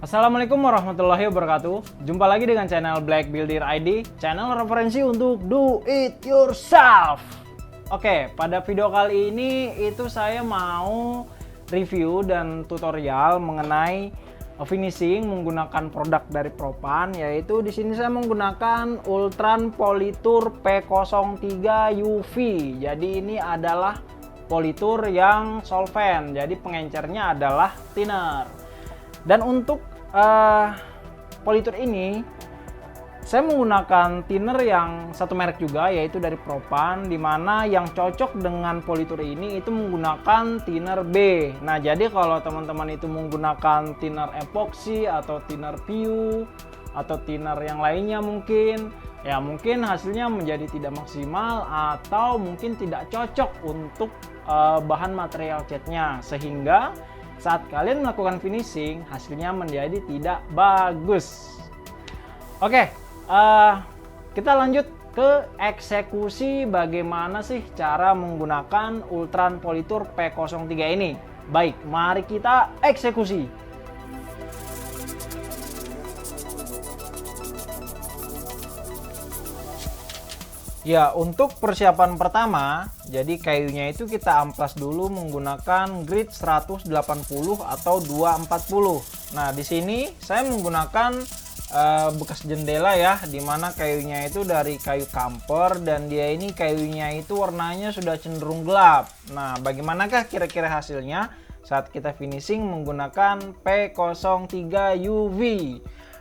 Assalamualaikum warahmatullahi wabarakatuh. Jumpa lagi dengan channel Black Builder ID, channel referensi untuk do it yourself. Oke, pada video kali ini itu saya mau review dan tutorial mengenai finishing menggunakan produk dari Propan, yaitu di sini saya menggunakan Ultran Politur P03 UV. Jadi ini adalah politur yang solvent, jadi pengencernya adalah thinner. Dan untuk politur ini saya menggunakan thinner yang satu merek juga, yaitu dari Propan, dimana yang cocok dengan politur ini itu menggunakan thinner B. Nah, jadi kalau teman-teman itu menggunakan thinner epoxy atau thinner PU atau thinner yang lainnya mungkin hasilnya menjadi tidak maksimal atau mungkin tidak cocok untuk bahan material catnya, sehingga saat kalian melakukan finishing hasilnya menjadi tidak bagus. Oke, kita lanjut ke eksekusi bagaimana sih cara menggunakan Ultran Politur P03 ini. Baik, mari kita eksekusi. Ya, untuk persiapan pertama, jadi kayunya itu kita amplas dulu menggunakan grit 180 atau 240. Nah, di sini saya menggunakan bekas jendela ya, dimana kayunya itu dari kayu kamper dan dia ini kayunya itu warnanya sudah cenderung gelap. Nah, bagaimanakah kira-kira hasilnya saat kita finishing menggunakan P03 UV?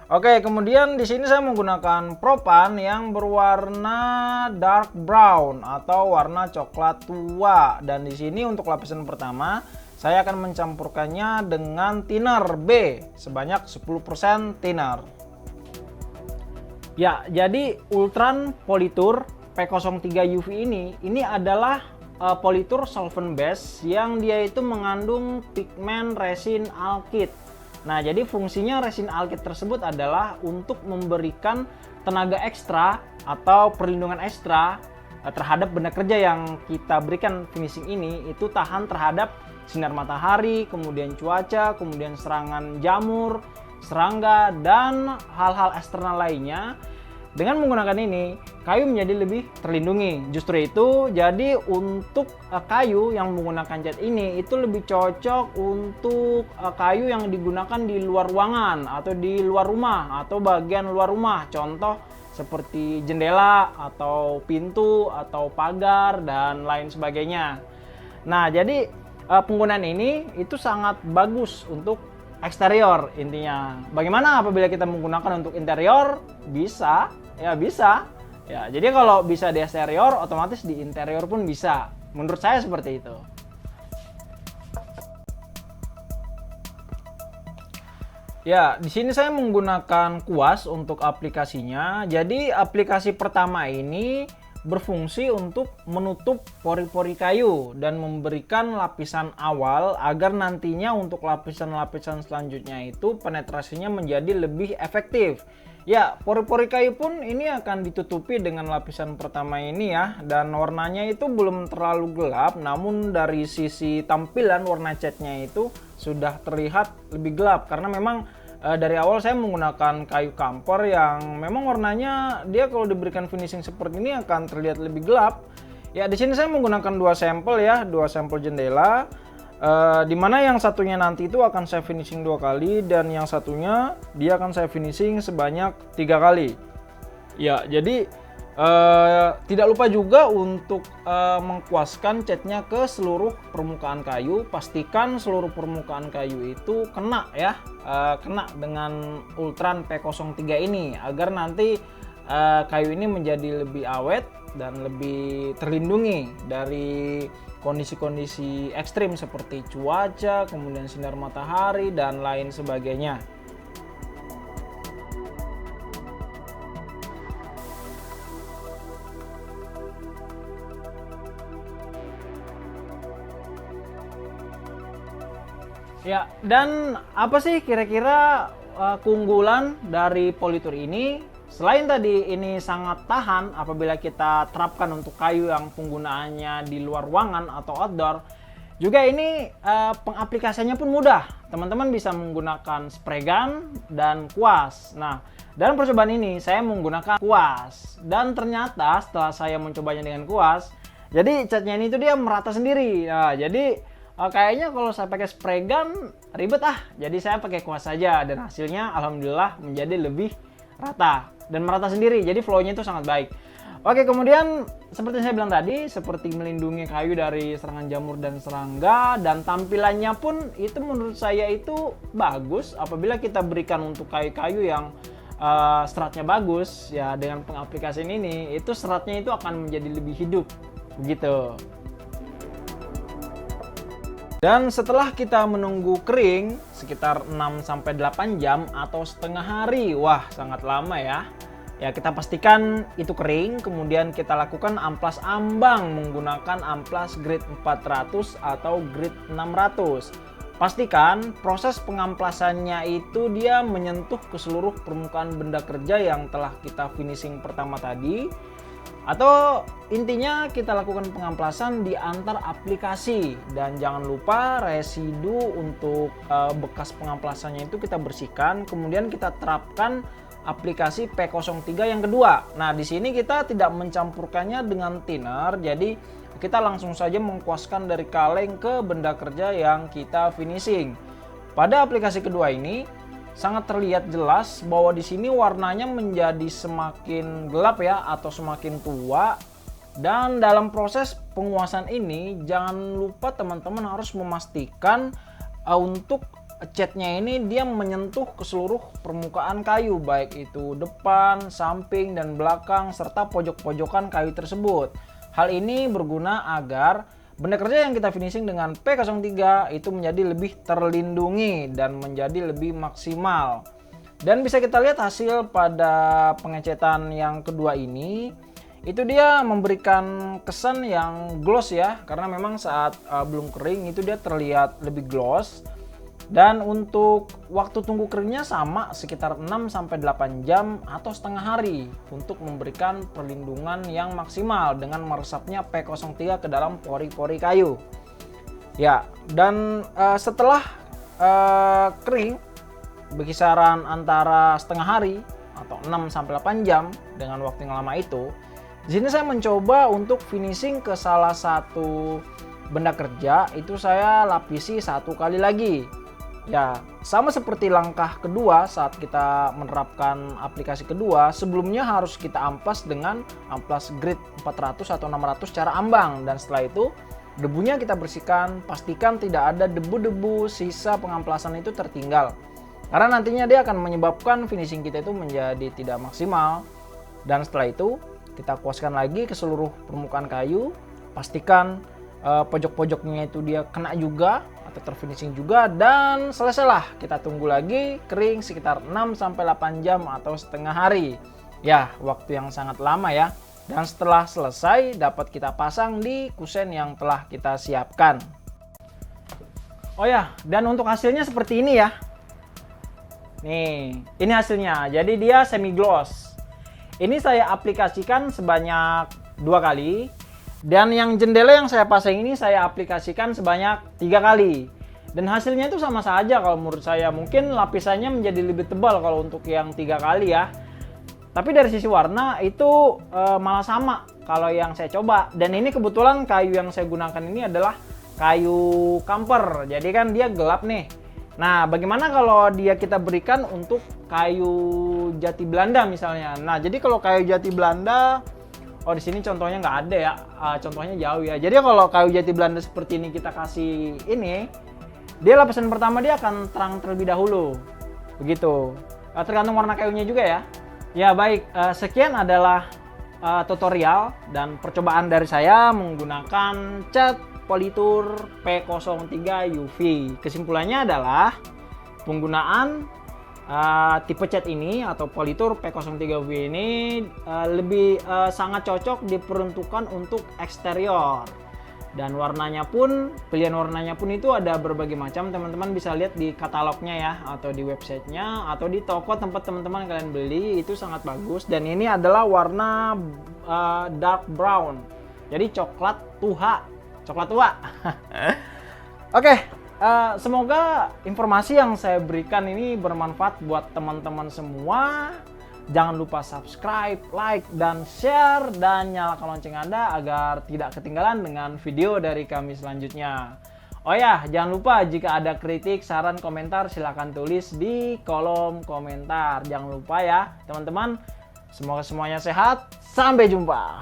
Oke, kemudian di sini saya menggunakan Propan yang berwarna dark brown atau warna coklat tua, dan di sini untuk lapisan pertama saya akan mencampurkannya dengan thinner B sebanyak 10% thinner. Ya, jadi Ultran Politur P03 UV ini adalah politur solvent base yang dia itu mengandung pigmen resin alkyd. Nah, jadi fungsinya resin alkyd tersebut adalah untuk memberikan tenaga ekstra atau perlindungan ekstra terhadap benda kerja yang kita berikan finishing ini, itu tahan terhadap sinar matahari, kemudian cuaca, kemudian serangan jamur, serangga, dan hal-hal eksternal lainnya. Dengan menggunakan ini, kayu menjadi lebih terlindungi. Justru itu, jadi untuk kayu yang menggunakan cat ini itu lebih cocok untuk kayu yang digunakan di luar ruangan atau di luar rumah atau bagian luar rumah. Contoh seperti jendela atau pintu atau pagar dan lain sebagainya. Nah, jadi penggunaan ini itu sangat bagus untuk eksterior intinya. Bagaimana apabila kita menggunakan untuk interior? Bisa. Ya, jadi kalau bisa di eksterior, otomatis di interior pun bisa. Menurut saya seperti itu. Ya, di sini saya menggunakan kuas untuk aplikasinya. Jadi aplikasi pertama ini berfungsi untuk menutup pori-pori kayu dan memberikan lapisan awal agar nantinya untuk lapisan-lapisan selanjutnya itu penetrasinya menjadi lebih efektif. Ya, pori-pori kayu pun ini akan ditutupi dengan lapisan pertama ini ya, dan warnanya itu belum terlalu gelap, namun dari sisi tampilan warna catnya itu sudah terlihat lebih gelap karena memang dari awal saya menggunakan kayu kamper yang memang warnanya dia kalau diberikan finishing seperti ini akan terlihat lebih gelap. Ya, di sini saya menggunakan dua sampel ya, dua sampel jendela. Dimana yang satunya nanti itu akan saya finishing 2 kali dan yang satunya dia akan saya finishing sebanyak 3 kali. Ya, jadi tidak lupa juga untuk mengkuaskan catnya ke seluruh permukaan kayu. Pastikan seluruh permukaan kayu itu kena ya, kena dengan Ultran P03 ini agar nanti kayu ini menjadi lebih awet dan lebih terlindungi dari kondisi-kondisi ekstrim seperti cuaca, kemudian sinar matahari dan lain sebagainya. Ya, dan apa sih kira-kira keunggulan dari politur ini? Selain tadi ini sangat tahan apabila kita terapkan untuk kayu yang penggunaannya di luar ruangan atau outdoor, Juga ini pengaplikasiannya pun mudah. Teman-teman bisa menggunakan spray gun dan kuas. Nah, dalam percobaan ini saya menggunakan kuas. Dan ternyata setelah saya mencobanya dengan kuas, jadi catnya ini tuh dia merata sendiri. Nah, jadi kayaknya kalau saya pakai spray gun ribet Jadi saya pakai kuas saja dan hasilnya alhamdulillah menjadi lebih rata dan merata sendiri. Jadi flow-nya itu sangat baik. Oke, kemudian seperti saya bilang tadi, seperti melindungi kayu dari serangan jamur dan serangga, dan tampilannya pun itu menurut saya itu bagus apabila kita berikan untuk kayu-kayu yang seratnya bagus. Ya, dengan pengaplikasian ini itu seratnya itu akan menjadi lebih hidup begitu. Dan setelah kita menunggu kering sekitar 6-8 jam atau setengah hari, wah sangat lama ya. Ya, kita pastikan itu kering, kemudian kita lakukan amplas ambang menggunakan amplas grade 400 atau grade 600. Pastikan proses pengamplasannya itu dia menyentuh ke seluruh permukaan benda kerja yang telah kita finishing pertama tadi. Atau intinya kita lakukan pengamplasan di antar aplikasi, dan jangan lupa residu untuk bekas pengamplasannya itu kita bersihkan, kemudian kita terapkan aplikasi P03 yang kedua. Nah, di sini kita tidak mencampurkannya dengan thinner, jadi kita langsung saja mengkuaskan dari kaleng ke benda kerja yang kita finishing. Pada aplikasi kedua ini sangat terlihat jelas bahwa di sini warnanya menjadi semakin gelap ya, atau semakin tua. Dan dalam proses penguasaan ini jangan lupa teman-teman harus memastikan untuk catnya ini dia menyentuh ke seluruh permukaan kayu, baik itu depan, samping, dan belakang, serta pojok-pojokan kayu tersebut. Hal ini berguna agar benda kerja yang kita finishing dengan P03 itu menjadi lebih terlindungi dan menjadi lebih maksimal. Dan bisa kita lihat hasil pada pengecetan yang kedua ini, itu dia memberikan kesan yang gloss ya, karena memang saat belum kering itu dia terlihat lebih gloss. Dan untuk waktu tunggu keringnya sama sekitar 6-8 jam atau setengah hari untuk memberikan perlindungan yang maksimal dengan meresapnya P03 ke dalam pori-pori kayu. Ya, dan setelah kering berkisaran antara setengah hari atau 6-8 jam dengan waktu yang lama itu, di sini saya mencoba untuk finishing ke salah satu benda kerja itu saya lapisi 1 kali lagi. Ya, sama seperti langkah kedua saat kita menerapkan aplikasi kedua, sebelumnya harus kita amplas dengan amplas grade 400 atau 600 secara ambang, dan setelah itu debunya kita bersihkan, pastikan tidak ada debu-debu sisa pengamplasan itu tertinggal. Karena nantinya dia akan menyebabkan finishing kita itu menjadi tidak maksimal. Dan setelah itu kita kuaskan lagi ke seluruh permukaan kayu, pastikan pojok-pojoknya itu dia kena juga atau terfinishing juga, dan selesailah. Kita tunggu lagi kering sekitar 6-8 jam atau setengah hari. Ya, waktu yang sangat lama ya. Dan setelah selesai dapat kita pasang di kusen yang telah kita siapkan. Oh ya, dan untuk hasilnya seperti ini ya. Nih, ini hasilnya. Jadi dia semi gloss. Ini saya aplikasikan sebanyak 2 kali. Dan yang jendela yang saya pasang ini saya aplikasikan sebanyak 3 kali. Dan hasilnya itu sama saja kalau menurut saya. Mungkin lapisannya menjadi lebih tebal kalau untuk yang 3 kali ya. Tapi dari sisi warna itu malah sama kalau yang saya coba. Dan ini kebetulan kayu yang saya gunakan ini adalah kayu kamper. Jadi kan dia gelap nih. Nah, bagaimana kalau dia kita berikan untuk kayu jati Belanda misalnya. Nah, jadi kalau kayu jati Belanda, oh di sini contohnya nggak ada ya, contohnya jauh ya. Jadi kalau kayu jati Belanda seperti ini kita kasih ini, dia lapisan pertama dia akan terang terlebih dahulu, begitu. Tergantung warna kayunya juga ya. Ya baik, sekian adalah tutorial dan percobaan dari saya menggunakan cat Politur P03 UV. Kesimpulannya adalah penggunaan tipe cat ini atau Politur P03 UV ini lebih sangat cocok diperuntukkan untuk eksterior. Dan warnanya pun, pilihan warnanya pun itu ada berbagai macam. Teman-teman bisa lihat di katalognya ya, atau di websitenya, atau di toko tempat teman-teman kalian beli, itu sangat bagus. Dan ini adalah warna dark brown, jadi coklat tua. Oke, semoga informasi yang saya berikan ini bermanfaat buat teman-teman semua. Jangan lupa subscribe, like, dan share, dan nyalakan lonceng Anda agar tidak ketinggalan dengan video dari kami selanjutnya. Oh ya, jangan lupa jika ada kritik, saran, komentar, silahkan tulis di kolom komentar. Jangan lupa ya, teman-teman. Semoga semuanya sehat. Sampai jumpa.